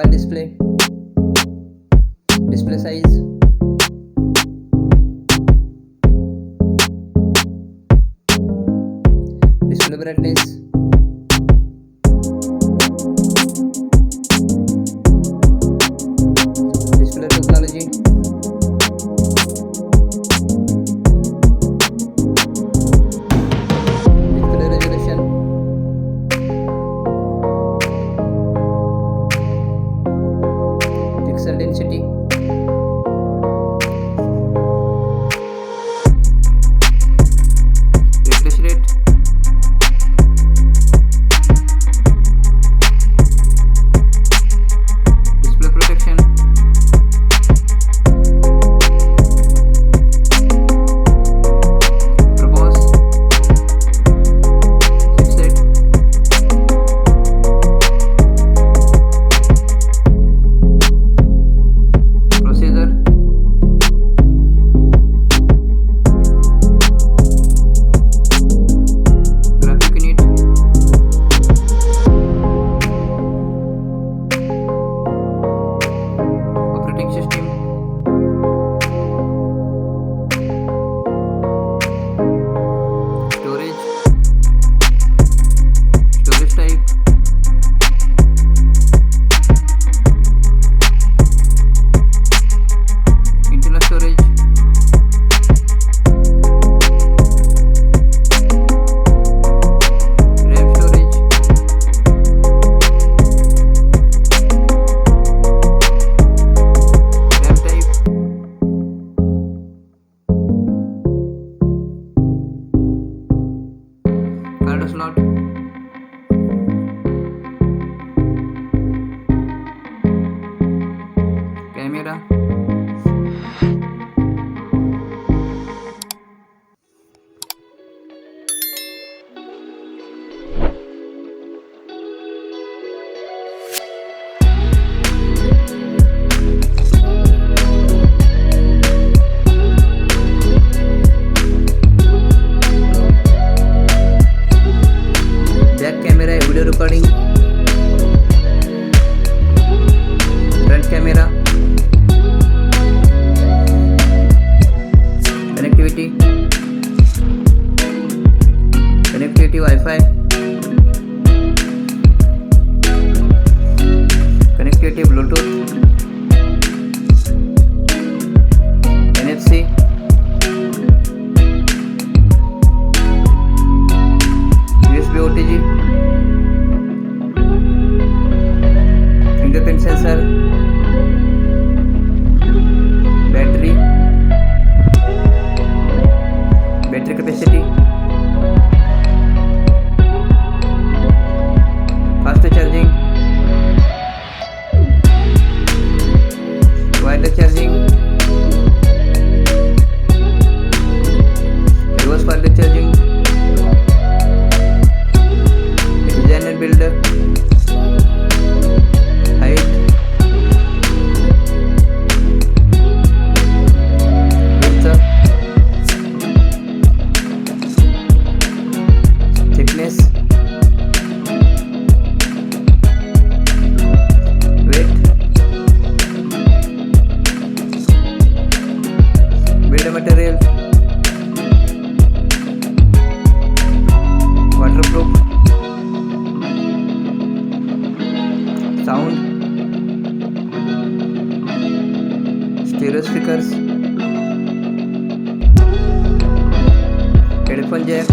mobile display, display size, display brightness, display technology, display resolution, pixel density, refresh rate, display protection, propose, chipset, processor, graphic unit, operating system, storage, storage type, internal storage, RAM storage, RAM type, card slot, camera, back camera, video recording, front camera, connectivity, Wi-Fi, connectivity Bluetooth, NFC, USB OTG, fingerprint sensor, battery capacity, fast charging, wireless charging, reverse wireless charging, design and builder, height, width, thickness, weight, build material, waterproof, sound, stereo speakers, headphone jack,